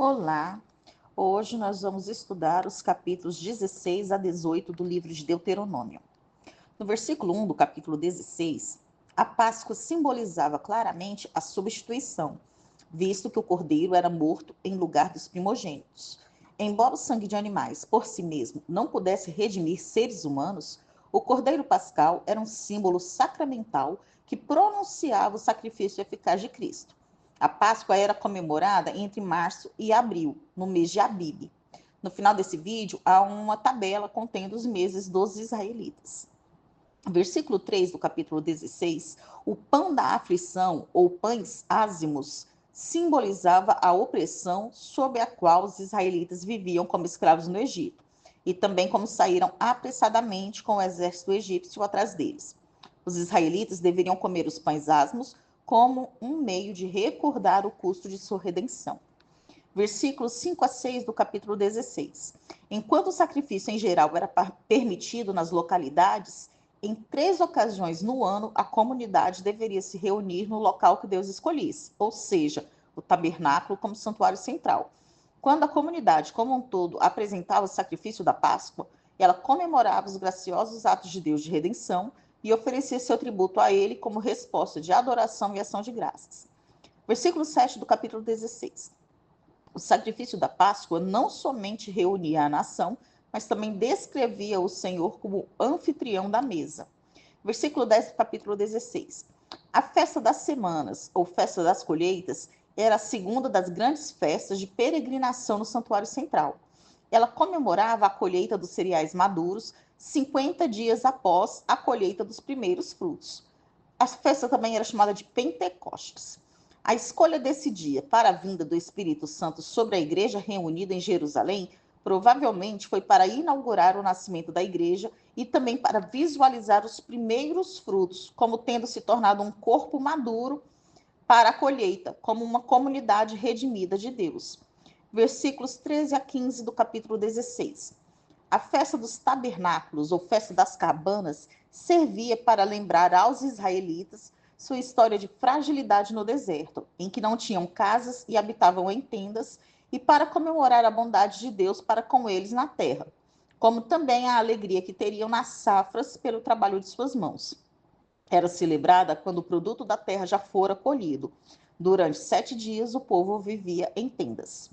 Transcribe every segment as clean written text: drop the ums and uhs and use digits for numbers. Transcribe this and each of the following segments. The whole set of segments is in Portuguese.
Olá! Hoje nós vamos estudar os capítulos 16 a 18 do livro de Deuteronômio. No versículo 1 do capítulo 16, a Páscoa simbolizava claramente a substituição, visto que o cordeiro era morto em lugar dos primogênitos. Embora o sangue de animais por si mesmo não pudesse redimir seres humanos, o cordeiro pascal era um símbolo sacramental que pronunciava o sacrifício eficaz de Cristo. A Páscoa era comemorada entre março e abril, no mês de Abibe. No final desse vídeo, há uma tabela contendo os meses dos israelitas. Versículo 3 do capítulo 16, o pão da aflição, ou pães ázimos, simbolizava a opressão sob a qual os israelitas viviam como escravos no Egito, e também como saíram apressadamente com o exército egípcio atrás deles. Os israelitas deveriam comer os pães ázimos como um meio de recordar o custo de sua redenção. Versículos 5 a 6 do capítulo 16. Enquanto o sacrifício em geral era permitido nas localidades, em 3 ocasiões no ano a comunidade deveria se reunir no local que Deus escolhesse, ou seja, o tabernáculo como santuário central. Quando a comunidade como um todo apresentava o sacrifício da Páscoa, ela comemorava os graciosos atos de Deus de redenção e oferecia seu tributo a ele como resposta de adoração e ação de graças. Versículo 7 do capítulo 16. O sacrifício da Páscoa não somente reunia a nação, mas também descrevia o Senhor como anfitrião da mesa. Versículo 10 do capítulo 16. A festa das semanas, ou festa das colheitas, era a segunda das grandes festas de peregrinação no santuário central. Ela comemorava a colheita dos cereais maduros 50 dias após a colheita dos primeiros frutos. A festa também era chamada de Pentecostes. A escolha desse dia para a vinda do Espírito Santo sobre a igreja reunida em Jerusalém provavelmente foi para inaugurar o nascimento da igreja e também para visualizar os primeiros frutos, como tendo se tornado um corpo maduro para a colheita, como uma comunidade redimida de Deus. Versículos 13 a 15 do capítulo 16. A festa dos tabernáculos, ou festa das cabanas, servia para lembrar aos israelitas sua história de fragilidade no deserto, em que não tinham casas e habitavam em tendas, e para comemorar a bondade de Deus para com eles na terra, como também a alegria que teriam nas safras pelo trabalho de suas mãos. Era celebrada quando o produto da terra já fora colhido. Durante 7 dias, o povo vivia em tendas.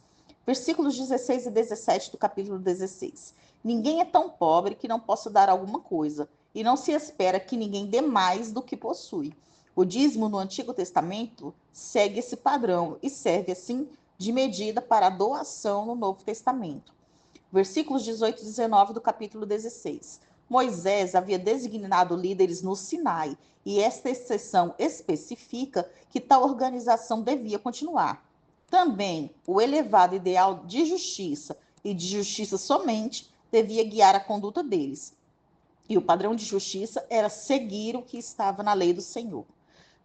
Versículos 16 e 17 do capítulo 16. Ninguém é tão pobre que não possa dar alguma coisa, e não se espera que ninguém dê mais do que possui. O dízimo no Antigo Testamento segue esse padrão e serve assim de medida para a doação no Novo Testamento. Versículos 18 e 19 do capítulo 16. Moisés havia designado líderes no Sinai, e esta exceção especifica que tal organização devia continuar. Também o elevado ideal de justiça e de justiça somente devia guiar a conduta deles. E o padrão de justiça era seguir o que estava na lei do Senhor.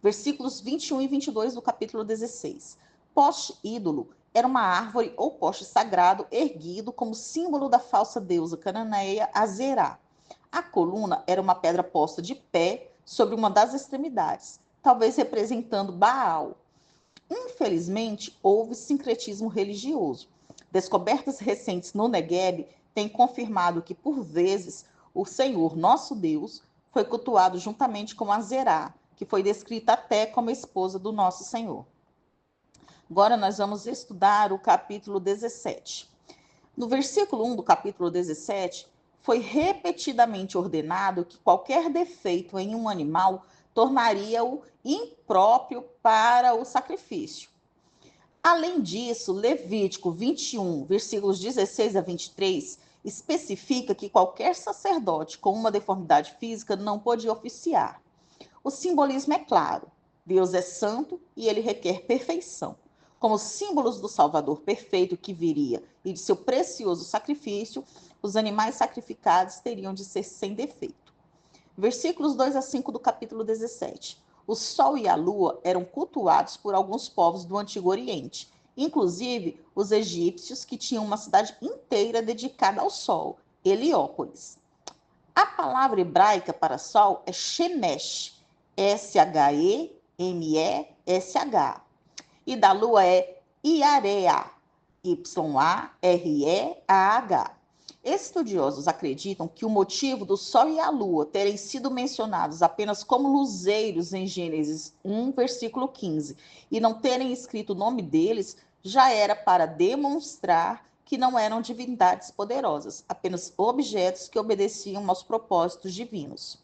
Versículos 21 e 22 do capítulo 16. Poste ídolo era uma árvore ou poste sagrado erguido como símbolo da falsa deusa cananeia Azerá. A coluna era uma pedra posta de pé sobre uma das extremidades, talvez representando Baal. Infelizmente, houve sincretismo religioso. Descobertas recentes no Negueb têm confirmado que, por vezes, o Senhor, nosso Deus, foi cultuado juntamente com Azerá, que foi descrita até como esposa do nosso Senhor. Agora nós vamos estudar o capítulo 17. No versículo 1 do capítulo 17, foi repetidamente ordenado que qualquer defeito em um animal tornaria-o impróprio para o sacrifício. Além disso, Levítico 21, versículos 16 a 23, especifica que qualquer sacerdote com uma deformidade física não podia oficiar. O simbolismo é claro. Deus é santo e ele requer perfeição. Como símbolos do Salvador perfeito que viria e de seu precioso sacrifício, os animais sacrificados teriam de ser sem defeito. Versículos 2 a 5 do capítulo 17. O sol e a lua eram cultuados por alguns povos do Antigo Oriente, inclusive os egípcios, que tinham uma cidade inteira dedicada ao sol, Heliópolis. A palavra hebraica para sol é Shemesh, Shemesh, e da lua é Iarea, Yareah. Estudiosos acreditam que o motivo do Sol e a Lua terem sido mencionados apenas como luzeiros em Gênesis 1, versículo 15, e não terem escrito o nome deles, já era para demonstrar que não eram divindades poderosas, apenas objetos que obedeciam aos propósitos divinos.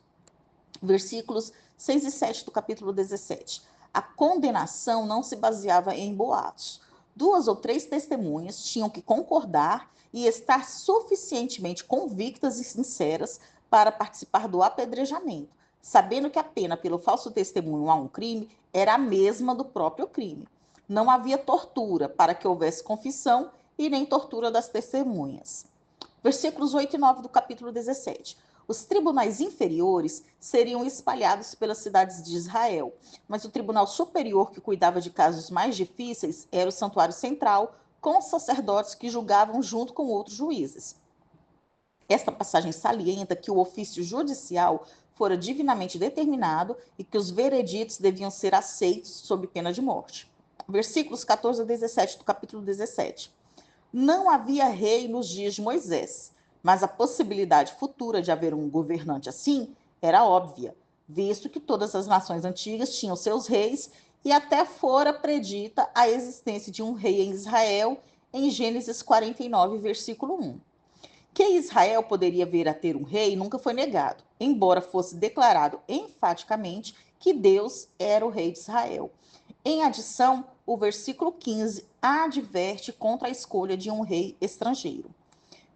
Versículos 6 e 7 do capítulo 17. A condenação não se baseava em boatos. 2 ou 3 testemunhas tinham que concordar e estar suficientemente convictas e sinceras para participar do apedrejamento, sabendo que a pena pelo falso testemunho a um crime era a mesma do próprio crime. Não havia tortura para que houvesse confissão e nem tortura das testemunhas. Versículos 8 e 9 do capítulo 17. Os tribunais inferiores seriam espalhados pelas cidades de Israel, mas o tribunal superior, que cuidava de casos mais difíceis, era o santuário central, com os sacerdotes que julgavam junto com outros juízes. Esta passagem salienta que o ofício judicial fora divinamente determinado e que os vereditos deviam ser aceitos sob pena de morte. Versículos 14 a 17 do capítulo 17. Não havia rei nos dias de Moisés, mas a possibilidade futura de haver um governante assim era óbvia, visto que todas as nações antigas tinham seus reis e até fora predita a existência de um rei em Israel em Gênesis 49, versículo 1. Que Israel poderia vir a ter um rei nunca foi negado, embora fosse declarado enfaticamente que Deus era o rei de Israel. Em adição, o versículo 15 adverte contra a escolha de um rei estrangeiro.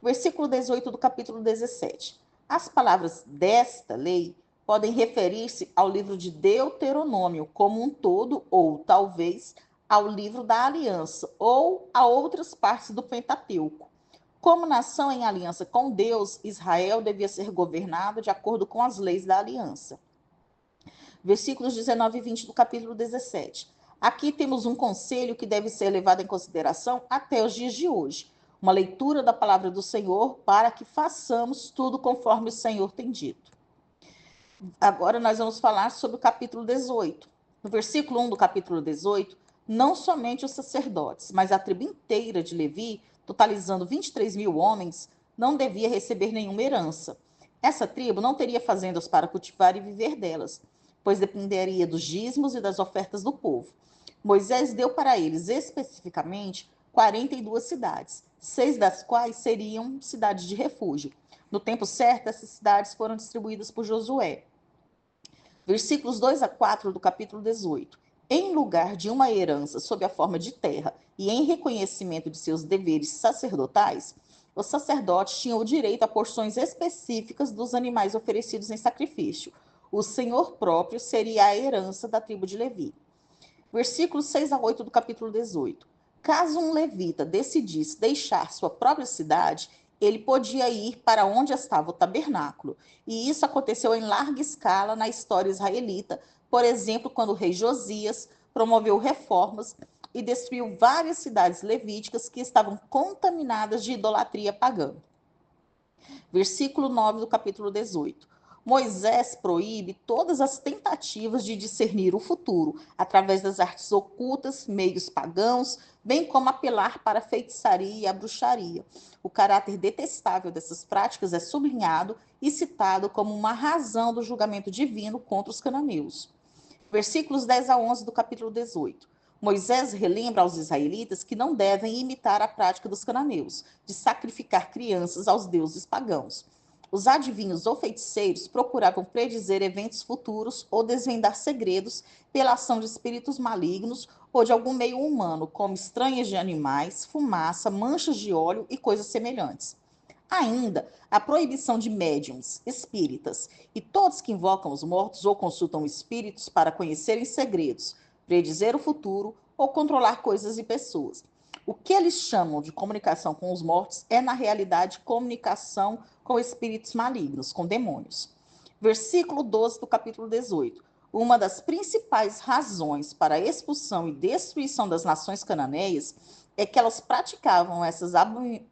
Versículo 18 do capítulo 17. As palavras desta lei podem referir-se ao livro de Deuteronômio como um todo, ou talvez ao livro da aliança, ou a outras partes do Pentateuco. Como nação em aliança com Deus, Israel devia ser governado de acordo com as leis da aliança. Versículos 19 e 20 do capítulo 17. Aqui temos um conselho que deve ser levado em consideração até os dias de hoje. Uma leitura da palavra do Senhor para que façamos tudo conforme o Senhor tem dito. Agora nós vamos falar sobre o capítulo 18. No versículo 1 do capítulo 18, não somente os sacerdotes, mas a tribo inteira de Levi, totalizando 23 mil homens, não devia receber nenhuma herança. Essa tribo não teria fazendas para cultivar e viver delas, pois dependeria dos dízimos e das ofertas do povo. Moisés deu para eles especificamente 42 cidades, 6 das quais seriam cidades de refúgio. No tempo certo, essas cidades foram distribuídas por Josué. Versículos 2 a 4 do capítulo 18. Em lugar de uma herança sob a forma de terra e em reconhecimento de seus deveres sacerdotais, os sacerdotes tinham o direito a porções específicas dos animais oferecidos em sacrifício. O Senhor próprio seria a herança da tribo de Levi. Versículos 6 a 8 do capítulo 18. Caso um levita decidisse deixar sua própria cidade, ele podia ir para onde estava o tabernáculo. E isso aconteceu em larga escala na história israelita, por exemplo, quando o rei Josias promoveu reformas e destruiu várias cidades levíticas que estavam contaminadas de idolatria pagã. Versículo 9 do capítulo 18. Moisés proíbe todas as tentativas de discernir o futuro através das artes ocultas, meios pagãos, bem como apelar para a feitiçaria e a bruxaria. O caráter detestável dessas práticas é sublinhado e citado como uma razão do julgamento divino contra os cananeus. Versículos 10 a 11 do capítulo 18. Moisés relembra aos israelitas que não devem imitar a prática dos cananeus, de sacrificar crianças aos deuses pagãos. Os adivinhos ou feiticeiros procuravam predizer eventos futuros ou desvendar segredos pela ação de espíritos malignos ou de algum meio humano, como estranhas de animais, fumaça, manchas de óleo e coisas semelhantes. Ainda, a proibição de médiums, espíritas e todos que invocam os mortos ou consultam espíritos para conhecerem segredos, predizer o futuro ou controlar coisas e pessoas. O que eles chamam de comunicação com os mortos é, na realidade, comunicação com espíritos malignos, com demônios. Versículo 12 do capítulo 18. Uma das principais razões para a expulsão e destruição das nações cananeias é que elas praticavam essas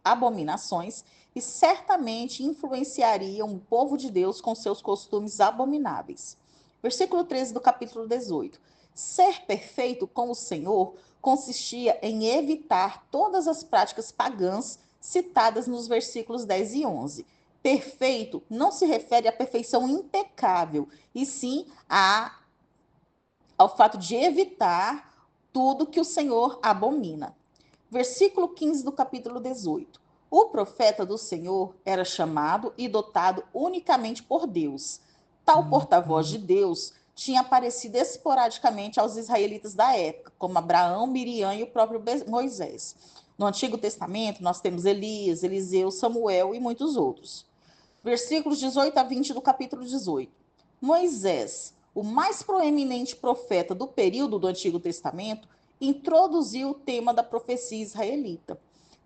abominações e certamente influenciariam o povo de Deus com seus costumes abomináveis. Versículo 13 do capítulo 18. Ser perfeito com o Senhor consistia em evitar todas as práticas pagãs citadas nos versículos 10 e 11. Perfeito não se refere à perfeição impecável, e sim ao fato de evitar tudo que o Senhor abomina. Versículo 15 do capítulo 18. O profeta do Senhor era chamado e dotado unicamente por Deus. Tal porta-voz de Deus tinha aparecido esporadicamente aos israelitas da época, como Abraão, Miriam e o próprio Moisés. No Antigo Testamento, nós temos Elias, Eliseu, Samuel e muitos outros. Versículos 18 a 20 do capítulo 18. Moisés, o mais proeminente profeta do período do Antigo Testamento, introduziu o tema da profecia israelita.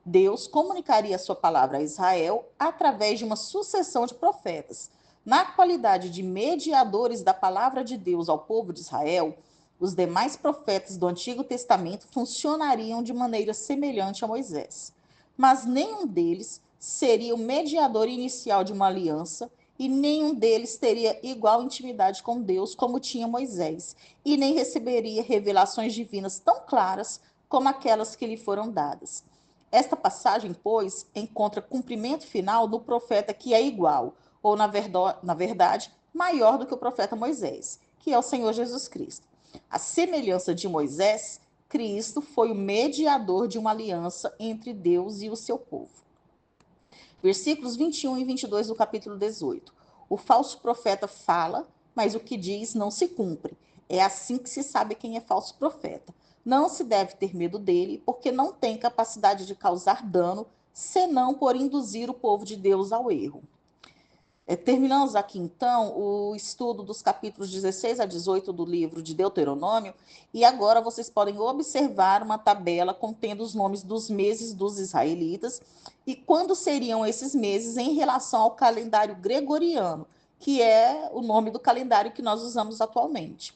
Deus comunicaria a sua palavra a Israel através de uma sucessão de profetas. Na qualidade de mediadores da palavra de Deus ao povo de Israel, os demais profetas do Antigo Testamento funcionariam de maneira semelhante a Moisés. Mas nenhum deles seria o mediador inicial de uma aliança e nenhum deles teria igual intimidade com Deus como tinha Moisés, e nem receberia revelações divinas tão claras como aquelas que lhe foram dadas. Esta passagem, pois, encontra cumprimento final no profeta que é igual, ou na verdade, maior do que o profeta Moisés, que é o Senhor Jesus Cristo. A semelhança de Moisés, Cristo foi o mediador de uma aliança entre Deus e o seu povo. Versículos 21 e 22 do capítulo 18. O falso profeta fala, mas o que diz não se cumpre. É assim que se sabe quem é falso profeta. Não se deve ter medo dele, porque não tem capacidade de causar dano, senão por induzir o povo de Deus ao erro. Terminamos aqui, então, o estudo dos capítulos 16 a 18 do livro de Deuteronômio, e agora vocês podem observar uma tabela contendo os nomes dos meses dos israelitas e quando seriam esses meses em relação ao calendário gregoriano, que é o nome do calendário que nós usamos atualmente.